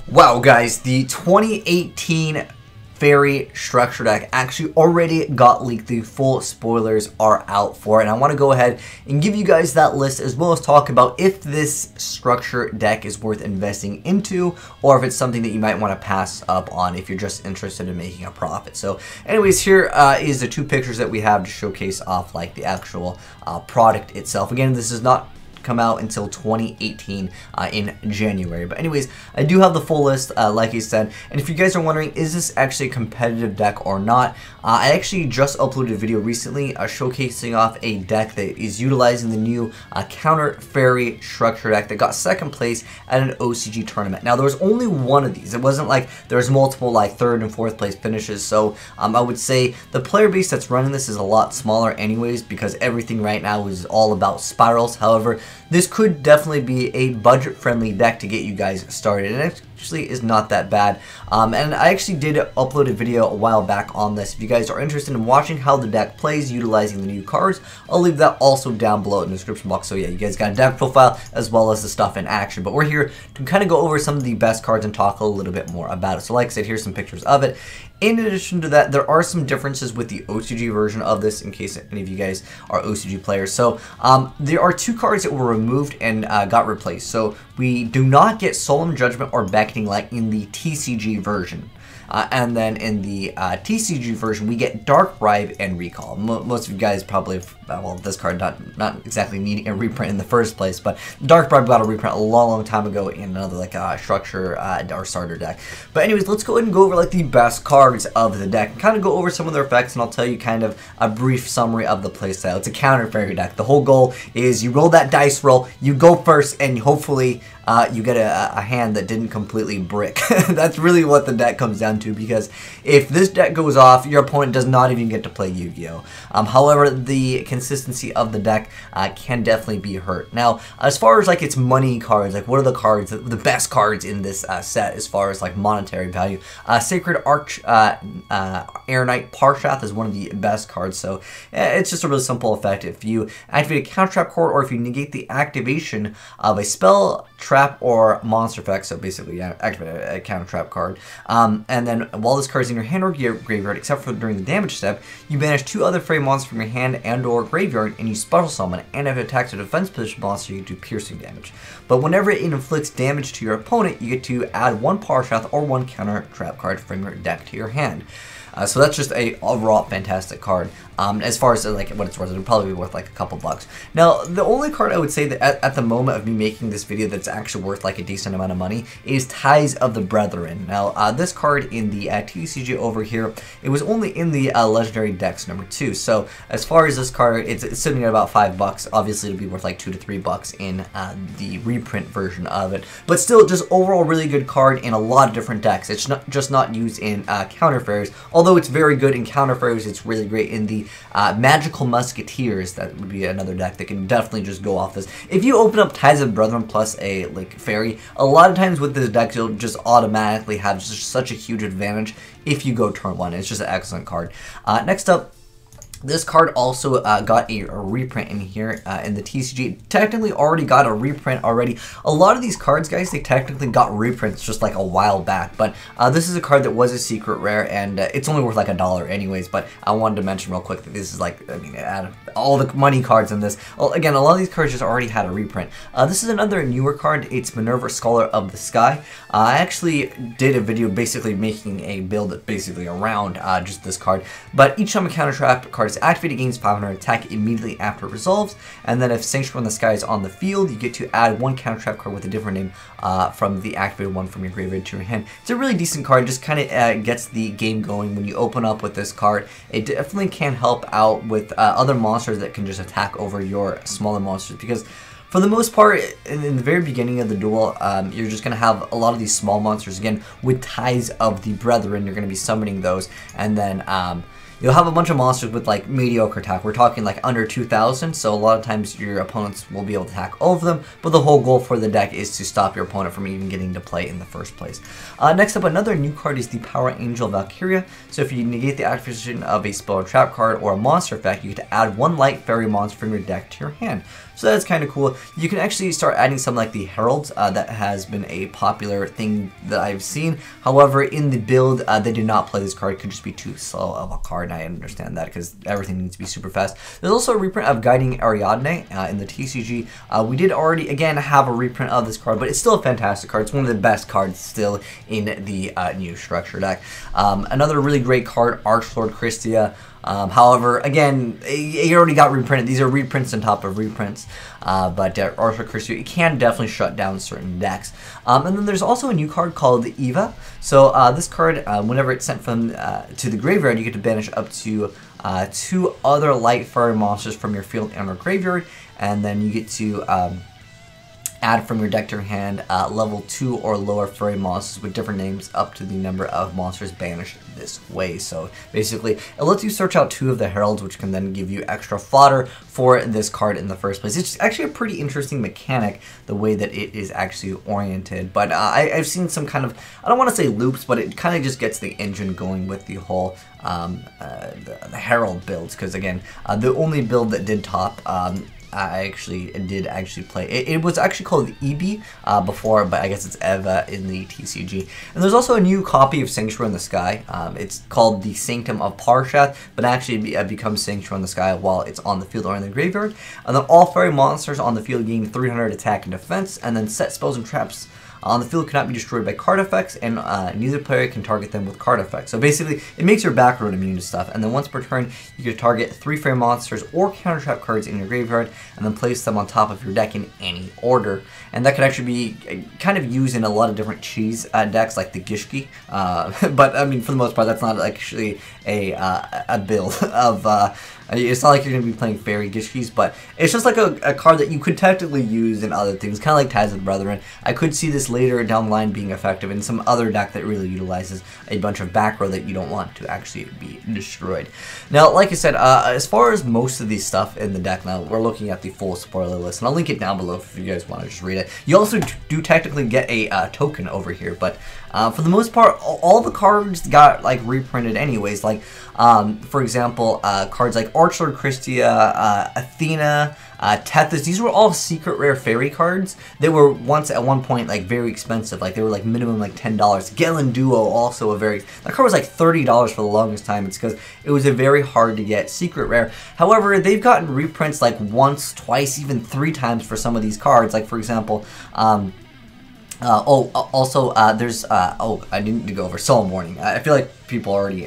Wow, guys, the 2018 Fairy Structure deck actually already got leaked. The full spoilers are out for it, and I want to go ahead and give you guys that list as well as talk about if this structure deck is worth investing into or if it's something that you might want to pass up on if you're just interested in making a profit. So anyways, here is the two pictures that we have to showcase off like the actual product itself. Again, this is not come out until 2018 in January. But anyways, I do have the full list, like I said. And if you guys are wondering, is this actually a competitive deck or not? I actually just uploaded a video recently showcasing off a deck that is utilizing the new Counter Fairy Structure deck that got second place at an OCG tournament. Now, there was only one of these. It wasn't like there's multiple like third and fourth place finishes. So I would say the player base that's running this is a lot smaller anyways, because everything right now is all about spirals. However, this could definitely be a budget-friendly deck to get you guys started, and it actually is not that bad. And I actually did upload a video a while back on this. If you guys are interested in watching how the deck plays utilizing the new cards, I'll leave that also down below in the description box. So yeah, you guys got a deck profile as well as the stuff in action. But we're here to kind of go over some of the best cards and talk a little bit more about it. So like I said, here's some pictures of it. In addition to that, there are some differences with the OCG version of this, in case any of you guys are OCG players. So there are two cards that were removed and got replaced. So we do not get Solemn Judgment or Beckoning Light in the TCG version. And then in the TCG version, we get Dark Bribe and Recall. Most of you guys probably, well, this card not exactly needing a reprint in the first place, but Dark Bribe got a reprint a long time ago in another like structure or starter deck. But anyways, let's go ahead and go over like the best cards of the deck and kind of go over some of their effects, and I'll tell you kind of a brief summary of the playstyle. It's a counter fairy deck. The whole goal is you roll that dice roll, you go first, and hopefully you get a hand that didn't completely brick. That's really what the deck comes down to, because if this deck goes off, your opponent does not even get to play Yu-Gi-Oh! However, the consistency of the deck can definitely be hurt. Now, as far as like its money cards, like what are the cards, the best cards in this set as far as like monetary value? Sacred Arch Air Knight Parshath is one of the best cards. So it's just a really simple effect. If you activate a counter trap card, or if you negate the activation of a spell, trap, or monster effect, so basically activate a counter trap card, and then while this card is in your hand or graveyard, except for during the damage step, you banish two other fairy monsters from your hand and or graveyard, and you special summon, and if it attacks a defense position monster, you do piercing damage. But whenever it inflicts damage to your opponent, you get to add one Parshath or one counter trap card from your deck to your hand. So that's just a overall fantastic card. As far as like what it's worth, it'll probably be worth like a couple bucks. Now, the only card I would say that at the moment of me making this video that's actually worth like a decent amount of money is Tithes of the Brethren. Now, this card in the TCG over here, it was only in the Legendary Decks #2. So as far as this card, it's sitting at about $5. Obviously, it'll be worth like $2 to $3 in the reprint version of it. But still, just overall really good card in a lot of different decks. It's not used in Counter Fairies. Although it's very good in Counter Fairies, it's really great in the Magical Musketeers. That would be another deck that can definitely just go off this. If you open up Tithes of Brethren plus a like fairy, a lot of times with this deck you'll just automatically have just such a huge advantage if you go turn one. It's just an excellent card. Next up, this card also got a reprint in here in the TCG. Technically already got a reprint already. A lot of these cards, guys, they technically got reprints just like a while back. But this is a card that was a secret rare, and it's only worth like $1 anyways. But I wanted to mention real quick that this is like, I mean, out of all the money cards in this, well, again, a lot of these cards just already had a reprint. This is another newer card. It's Minerva Scholar of the Sky. I actually did a video basically making a build basically around just this card. But each time a counter trap card is activated, gains 500 attack immediately after it resolves, and then if Sanctuary in the Sky is on the field, you get to add one counter trap card with a different name from the activated one from your graveyard to your hand. It's a really decent card, just kind of gets the game going when you open up with this card. It definitely can help out with other monsters that can just attack over your smaller monsters, because for the most part, in the very beginning of the duel, you're just going to have a lot of these small monsters. Again, with Tithes of the Brethren, you're going to be summoning those, and then you'll have a bunch of monsters with like mediocre attack. We're talking like under 2,000, so a lot of times your opponents will be able to attack all of them, but the whole goal for the deck is to stop your opponent from even getting to play in the first place. Next up, another new card is the Power Angel Valkyria. So if you negate the activation of a spell or trap card or a monster effect, you get to add 1 light fairy monster from your deck to your hand. So that's kind of cool. You can actually start adding some like the Heralds. That has been a popular thing that I've seen. However, in the build, they do not play this card. It could just be too slow of a card, and I understand that because everything needs to be super fast. There's also a reprint of Guiding Ariadne in the TCG. We did already, again, have a reprint of this card, but it's still a fantastic card. It's one of the best cards still in the new structure deck. Another really great card, Archlord Christia. However, again, it already got reprinted. These are reprints on top of reprints. But Archlord Christia, it can definitely shut down certain decks. And then there's also a new card called Eva. So this card, whenever it's sent from to the graveyard, you get to banish up to 2 other light fairy monsters from your field and or graveyard. And then you get to add from your deck to your hand level 2 or lower fairy monsters with different names up to the number of monsters banished this way. So basically, it lets you search out 2 of the heralds, which can then give you extra fodder for this card in the first place. It's actually a pretty interesting mechanic, the way that it is actually oriented. But I've seen some kind of, I don't want to say loops, but it kind of just gets the engine going with the whole the herald builds. Because again, the only build that did top, I did play. It was actually called EB before, but I guess it's Eva in the TCG. And there's also a new copy of Sanctuary in the Sky. It's called the Sanctum of Parshath, but actually it becomes Sanctuary in the Sky while it's on the field or in the graveyard. And then all fairy monsters on the field gain 300 attack and defense, and then set spells and traps on the field cannot be destroyed by card effects, and neither player can target them with card effects. So basically, it makes your back row immune to stuff, and then once per turn, you can target 3 fairy monsters or counter trap cards in your graveyard, and then place them on top of your deck in any order. And that can actually be kind of used in a lot of different cheese decks, like the Gishki. But I mean, for the most part, that's not actually a build of. It's not like you're going to be playing fairy Gishkis, but it's just like a card that you could technically use in other things, kind of like Tithes of the Brethren. I could see this later down the line being effective in some other deck that really utilizes a bunch of back row that you don't want to actually be destroyed. Now, like I said, as far as most of these stuff in the deck now, we're looking at the full spoiler list, and I'll link it down below if you guys want to just read it. You also do technically get a token over here, but for the most part, all the cards got like reprinted anyways. Like, for example, cards like Archlord Christia, Athena, Tithes. These were all secret rare fairy cards. They were once at one point like very expensive. Like they were like minimum like $10. Galen Duo also that card was like $30 for the longest time. It's because it was a very hard to get secret rare. However, they've gotten reprints like once, twice, even 3 times for some of these cards. Like for example, there's I need to go over Solemn Warning. I feel like people already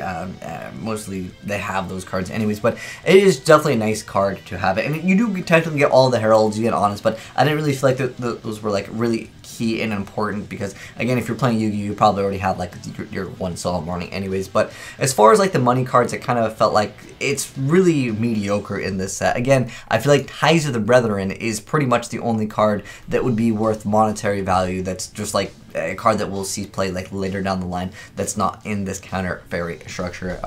mostly they have those cards anyways, but it is definitely a nice card to have it. And you do technically get all the heralds, you get honest, but I didn't really feel like those were like really key and important, because again, if you're playing Yu-Gi-Oh, you probably already have like your one Solemn Warning anyways. But as far as like the money cards, it kind of felt like it's really mediocre in this set. Again, I feel like Tithes of the Brethren is pretty much the only card that would be worth monetary value, that's just like a card that we'll see play like later down the line, that's not in this counter fairy structure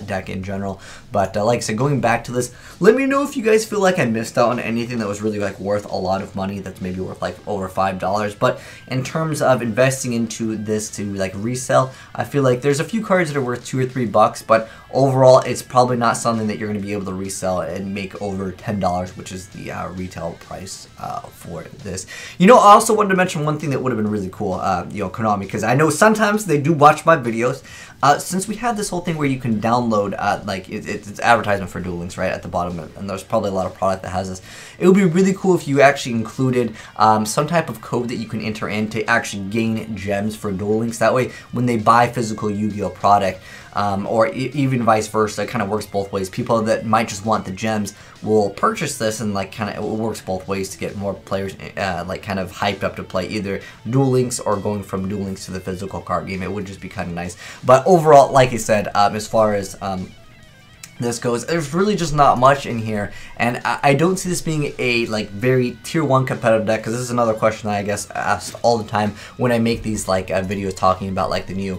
deck in general. But like I said, going back to this, let me know if you guys feel like I missed out on anything that was really like worth a lot of money, that's maybe worth like over $5. But in terms of investing into this to like resell, I feel like there's a few cards that are worth $2 or $3, but overall it's probably not something that you're going to be able to resell and make over $10, which is the retail price for this. You know, I also wanted to mention one thing that would have been really cool, you know, Konami, because I know sometimes they do watch my videos. Since we have this whole thing where you can download, like it's advertisement for Duel Links right at the bottom, and there's probably a lot of product that has this. It would be really cool if you actually included some type of code that you can enter in to actually gain gems for Duel Links. That way, when they buy physical Yu-Gi-Oh product, or even vice versa, it kind of works both ways. People that might just want the gems will purchase this, and like kind of it works both ways to get more players like kind of hyped up to play either Duel Links or going from Duel Links to the physical card game. It would just be kind of nice. But overall, like I said, as far as this goes. There's really just not much in here, and I don't see this being a like very tier 1 competitive deck, because this is another question I guess asked all the time when I make these like videos talking about like the new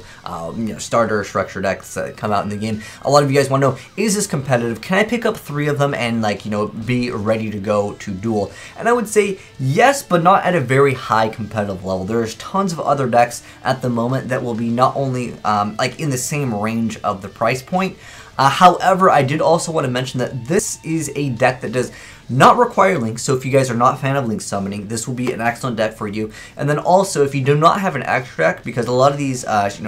starter structure decks that come out in the game. A lot of you guys want to know, is this competitive? Can I pick up 3 of them and like be ready to go to duel? And I would say yes, but not at a very high competitive level. There's tons of other decks at the moment that will be not only like in the same range of the price point. However, I did also want to mention that this is a deck that does not require links, so if you guys are not a fan of link summoning, this will be an excellent deck for you. And then also, if you do not have an extra deck, because a lot of these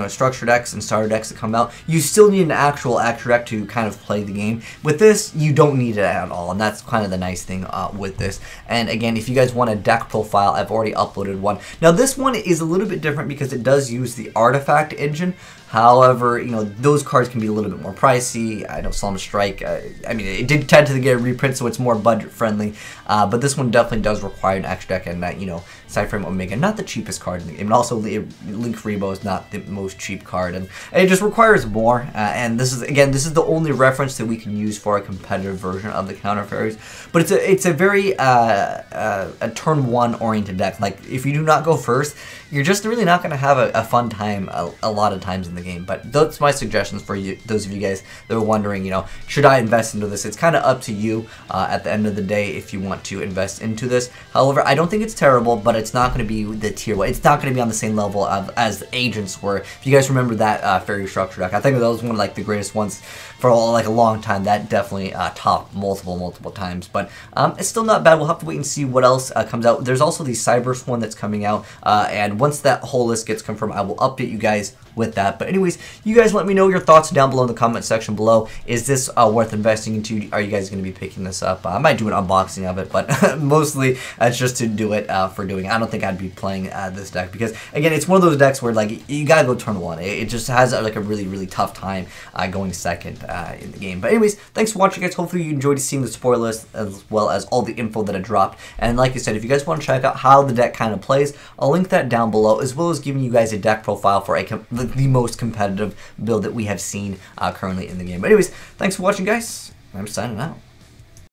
structure decks and starter decks that come out, you still need an actual extra deck to kind of play the game. With this, you don't need it at all, and that's kind of the nice thing with this. And again, if you guys want a deck profile, I've already uploaded one. Now this one is a little bit different because it does use the artifact engine. However, those cards can be a little bit more pricey. I know Solemn Strike, I mean, it did tend to get a reprint, so it's more budget friendly. But this one definitely does require an extra deck, and that, Cyframe Omega, not the cheapest card in the game. And also, Link Rebo is not the most cheap card, and it just requires more. And this is, again, this is the only reference that we can use for a competitive version of the Counter Fairies. But it's a very a turn 1 oriented deck. Like, if you do not go first, you're just really not going to have a fun time a lot of times in the game. But that's my suggestions for you, those of you guys that are wondering, should I invest into this? It's kind of up to you at the end of the day if you want to invest into this. However, I don't think it's terrible, but it's not going to be the tier 1. It's not going to be on the same level as Agents were. If you guys remember that fairy structure deck, I think that was one of like the greatest ones for like a long time. That definitely topped multiple times. But it's still not bad. We'll have to wait and see what else comes out. There's also the Cyberse one that's coming out, and once that whole list gets confirmed, I will update you guys with that. But anyways, you guys let me know your thoughts down below in the comment section below. Is this worth investing into? Are you guys going to be picking this up? I might do an unboxing of it, but mostly it's just to do it for doing it. I don't think I'd be playing this deck because, again, it's one of those decks where like you gotta go turn 1. It just has like a really tough time going second in the game. But anyways, thanks for watching, guys. Hopefully you enjoyed seeing the spoiler list as well as all the info that I dropped. And like I said, if you guys want to check out how the deck kind of plays, I'll link that down below, as well as giving you guys a deck profile for the most competitive build that we have seen currently in the game. But anyways, thanks for watching, guys. I'm signing out.